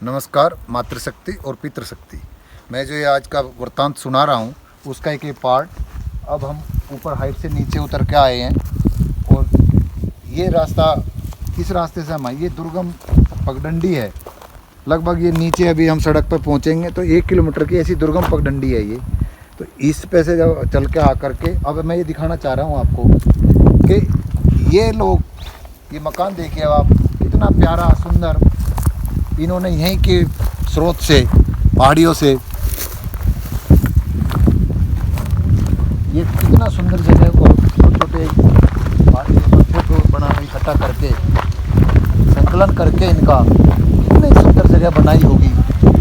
नमस्कार मातृशक्ति और पितृशक्ति। मैं जो ये आज का वृत्तांत सुना रहा हूँ उसका एक पार्ट। अब हम ऊपर हाइट से नीचे उतर के आए हैं और ये रास्ता, इस रास्ते से हम आए, ये दुर्गम पगडंडी है। लगभग ये नीचे अभी हम सड़क पर पहुँचेंगे तो 1 किलोमीटर की ऐसी दुर्गम पगडंडी है ये। तो इस पे से जब चल के आ करके अब मैं ये दिखाना चाह रहा हूँ आपको कि ये लोग, ये मकान देखिए आप, कितना प्यारा सुंदर, इन्होंने यहीं के स्रोत से, पहाड़ियों से, ये कितना सुंदर जगह को छोटे छोटे बना इकट्ठा करके, संकलन करके इनका कितनी सुंदर जगह बनाई होगी,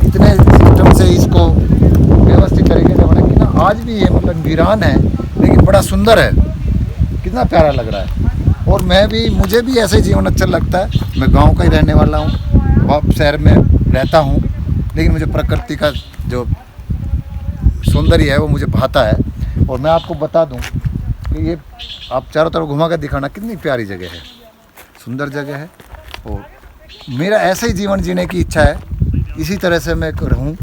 इतने सिस्टम से इसको व्यवस्थित तरीके से बना। कितना आज भी ये मतलब वीरान है लेकिन बड़ा सुंदर है, कितना प्यारा लग रहा है। और मुझे भी ऐसे जीवन अच्छा लगता है। मैं गांव का ही रहने वाला हूँ, अब शहर में रहता हूँ, लेकिन मुझे प्रकृति का जो सौंदर्य है वो मुझे भाता है। और मैं आपको बता दूँ कि ये आप चारों तरफ घुमा कर दिखाना, कितनी प्यारी जगह है, सुंदर जगह है। और मेरा ऐसे ही जीवन जीने की इच्छा है, इसी तरह से मैं रहूँ।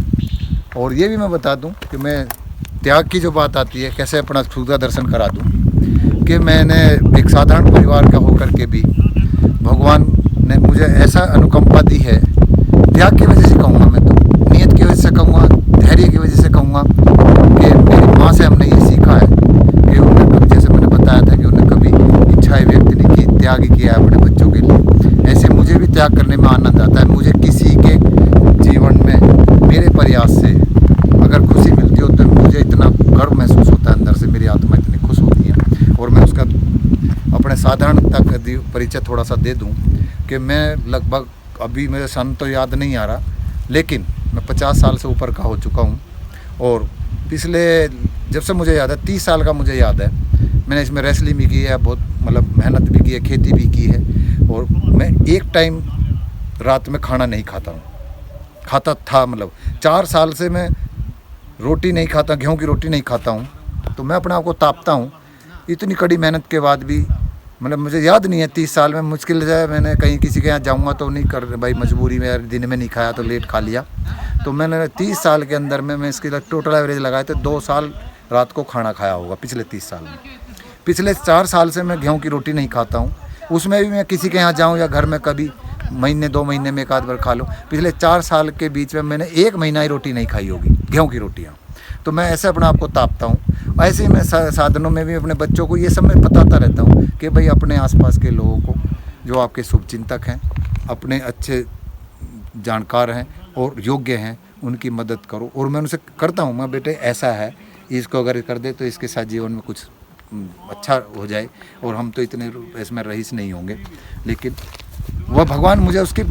और ये भी मैं बता दूँ कि मैं त्याग की जो बात आती है, कैसे अपना सूर्य दर्शन करा दूँ, कि मैंने एक साधारण परिवार का होकर के भी भगवान ने मुझे ऐसा अनुकंपा दी है। त्याग की वजह से कहूँगा मैं, तो नियत की वजह से कहूँगा, धैर्य की वजह से कहूँगा कि मेरी माँ से हमने ये सीखा है कि उन्हें कभी, जैसे मैंने बताया था कि उन्हें कभी इच्छाएं व्यक्त नहीं की, त्याग ही किया है अपने बच्चों के लिए। ऐसे मुझे भी त्याग करने में आनंद आता है। मुझे किसी के जीवन में मेरे प्रयास से अगर खुशी मिलती हो तो मुझे इतना गर्व महसूस होता है अंदर से, मेरी आत्मा इतनी खुश होती है। और मैं उसका अपने साधारणता का परिचय थोड़ा सा दे दूँ कि मैं लगभग, अभी मेरे सन तो याद नहीं आ रहा, लेकिन मैं 50 साल से ऊपर का हो चुका हूँ। और पिछले, जब से मुझे याद है, 30 साल का मुझे याद है, मैंने इसमें रेसलिंग भी की है, बहुत मतलब मेहनत भी की है, खेती भी की है। और मैं एक टाइम रात में खाना नहीं खाता था, मतलब 4 साल से मैं रोटी नहीं खाता, गेहूँ की रोटी नहीं खाता हूँ। तो मैं अपने आप को तापता हूँ। इतनी कड़ी मेहनत के बाद भी, मतलब मुझे याद नहीं है 30 साल में, मुश्किल से मैंने कहीं किसी के यहाँ जाऊँगा तो नहीं कर, भाई मजबूरी में दिन में नहीं खाया तो लेट खा लिया। तो मैंने 30 साल के अंदर में मैं इसकी टोटल एवरेज लगाए तो 2 साल रात को खाना खाया होगा पिछले 30 साल में। पिछले 4 साल से मैं गेहूँ की रोटी नहीं खाता हूँ, उसमें भी मैं किसी के यहाँ जाऊँ या घर में कभी महीने 2 महीने में एक आध बार खा लूँ। पिछले 4 साल के बीच में मैंने 1 महीना ही रोटी नहीं खाई होगी, गेहूँ की रोटियाँ। तो मैं ऐसे अपने आप को तापता हूँ। ऐसे ही मैं साधनों में भी अपने बच्चों को ये सब मैं बताता रहता हूँ कि भाई अपने आसपास के लोगों को, जो आपके शुभचिंतक हैं, अपने अच्छे जानकार हैं और योग्य हैं, उनकी मदद करो। और मैं उनसे करता हूँ, मैं बेटे ऐसा है, इसको अगर कर दे तो इसके साथ जीवन में कुछ अच्छा हो जाए, और हम तो इतने इसमें रईस नहीं होंगे। लेकिन वह भगवान मुझे उसकी,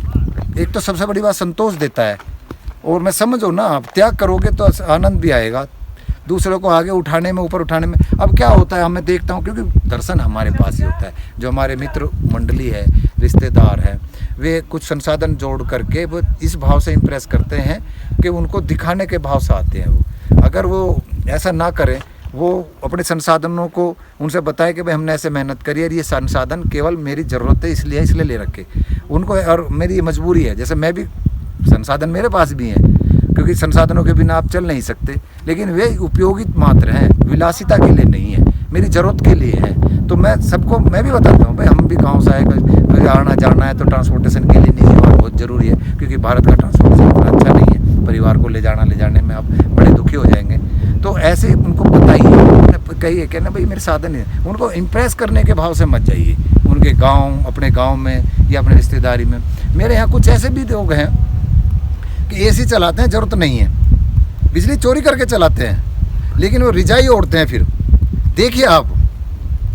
एक तो सबसे बड़ी बात, संतोष देता है। और मैं समझो ना, आप त्याग करोगे तो आनंद भी आएगा, दूसरों को आगे उठाने में, ऊपर उठाने में। अब क्या होता है, हमें देखता हूँ, क्योंकि दर्शन हमारे पास ही होता है, जो हमारे मित्र मंडली है, रिश्तेदार हैं, वे कुछ संसाधन जोड़ करके वो इस भाव से इम्प्रेस करते हैं कि उनको दिखाने के भाव से आते हैं। वो अगर वो ऐसा ना करें, वो अपने संसाधनों को उनसे बताए कि भाई हमने ऐसे मेहनत करी है, ये संसाधन केवल मेरी ज़रूरत है इसलिए ले रखे उनको, और मेरी मजबूरी है। जैसे मैं भी, संसाधन मेरे पास भी हैं, क्योंकि संसाधनों के बिना आप चल नहीं सकते, लेकिन वे उपयोगित मात्र हैं, विलासिता के लिए नहीं है, मेरी ज़रूरत के लिए है। तो मैं सबको, मैं भी बताता हूँ भाई, हम भी गाँव से आए, आना जाना है तो ट्रांसपोर्टेशन के लिए नहीं है, और बहुत ज़रूरी है, क्योंकि भारत का ट्रांसपोर्टेशन इतना अच्छा नहीं है, परिवार को ले जाने में आप बड़े दुखी हो जाएंगे। तो ऐसे उनको बताइए, कहिए कि ना भाई मेरे साधन है, उनको इम्प्रेस करने के भाव से मत जाइए उनके गाँव, अपने गाँव में या अपने रिश्तेदारी में। मेरे यहाँ कुछ ऐसे भी लोग हैं कि एसी चलाते हैं, ज़रूरत नहीं है, बिजली चोरी करके चलाते हैं, लेकिन वो रिजाई ओढ़ते हैं। फिर देखिए आप,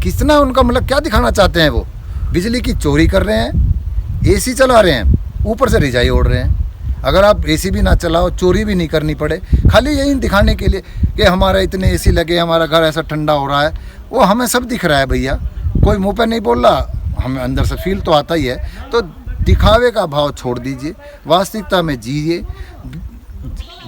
कितना उनका मतलब क्या दिखाना चाहते हैं। वो बिजली की चोरी कर रहे हैं, एसी चला रहे हैं, ऊपर से रिजाई ओढ़ रहे हैं। अगर आप एसी भी ना चलाओ, चोरी भी नहीं करनी पड़े, खाली यही दिखाने के लिए कि हमारा इतने एसी लगे, हमारा घर ऐसा ठंडा हो रहा है, वो हमें सब दिख रहा है भैया, कोई मुँह पर नहीं बोल रहा, हमें अंदर से फील तो आता ही है। तो दिखावे का भाव छोड़ दीजिए, वास्तविकता में जिए।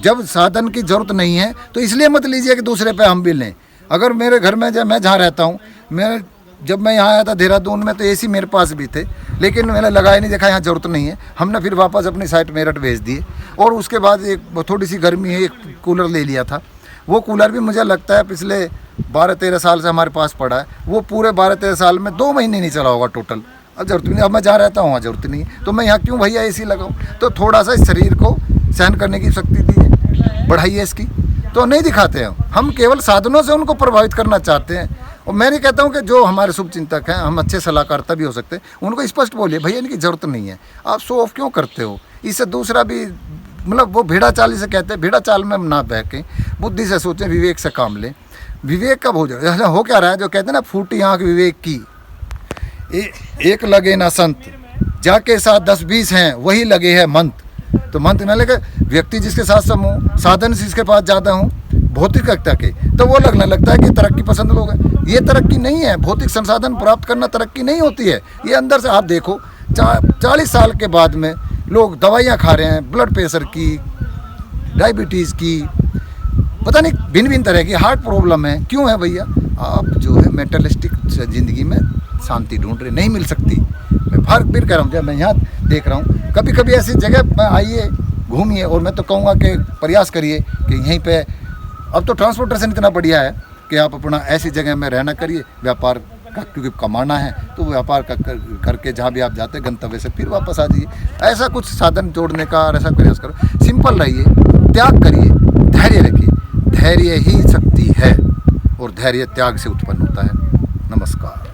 जब साधन की ज़रूरत नहीं है तो इसलिए मत लीजिए कि दूसरे पे हम भी लें। अगर मेरे घर में, जब मैं जहाँ रहता हूँ, मैं जब मैं यहाँ आया था देहरादून में तो एसी मेरे पास भी थे, लेकिन मैंने लगाया नहीं, देखा यहाँ ज़रूरत नहीं है, हमने फिर वापस अपनी साइट मेरठ भेज दिए। और उसके बाद एक थोड़ी सी गर्मी है, एक कूलर ले लिया था। वो कूलर भी मुझे लगता है पिछले 12-13 साल से हमारे पास पड़ा है। वो पूरे 12-13 साल में 2 महीने नहीं चला होगा टोटल। अब ज़रूरत नहीं, अब मैं जहाँ रहता हूँ वहाँ ज़रूरत नहीं है, तो मैं यहाँ क्यों भैया एसी लगाऊँ। तो थोड़ा सा इस शरीर को सहन करने की शक्ति दीजिए, बढ़ाइए इसकी। तो नहीं दिखाते हैं हम, केवल साधनों से उनको प्रभावित करना चाहते हैं। और मैं नहीं कहता हूँ कि जो हमारे शुभ चिंतक हैं, हम अच्छे सलाहकारता भी हो सकते हैं, उनको स्पष्ट बोलिए भैया इनकी ज़रूरत नहीं है, आप शो ऑफ क्यों करते हो। इससे दूसरा भी मतलब वो भेड़ा चाल से कहते हैं, भेड़ा चाल में ना बहकें, बुद्धि से सोचें, विवेक से काम लें। विवेक कब हो जाए, हो क्या रहा है, जो कहते हैं ना फूटी आँख विवेक की, एक लगे ना संत, जाके साथ 10-20 हैं वही लगे है मंत। तो मंत न लगे व्यक्ति जिसके साथ समूह, साधन जिसके पास ज़्यादा हों भौतिकता के, तो वो लगने लगता है कि तरक्की पसंद लोग हैं। ये तरक्की नहीं है, भौतिक संसाधन प्राप्त करना तरक्की नहीं होती है। ये अंदर से आप देखो 40 साल के बाद में लोग दवाइयाँ खा रहे हैं, ब्लड प्रेशर की, डायबिटीज़ की, पता नहीं भिन्न भिन्न तरह की हार्ट प्रॉब्लम है। क्यों है भैया, आप जो है मेटलिस्टिक ज़िंदगी में शांति ढूंढ रहे, नहीं मिल सकती। मैं फिर कह रहा हूँ, जब मैं यहाँ देख रहा हूँ, कभी कभी ऐसी जगह में आइए, घूमिए, और मैं तो कहूँगा कि प्रयास करिए कि यहीं पे अब तो ट्रांसपोर्टेशन इतना बढ़िया है कि आप अपना ऐसी जगह में रहना करिए, व्यापार का क्योंकि कमाना है तो व्यापार का करके जहाँ भी आप जाते हैं गंतव्य से फिर वापस आ जाइए। ऐसा कुछ साधन जोड़ने का और ऐसा प्रयास करो, सिंपल रहिए, त्याग करिए, धैर्य रखिए। धैर्य ही शक्ति है और धैर्य त्याग से उत्पन्न होता है। नमस्कार।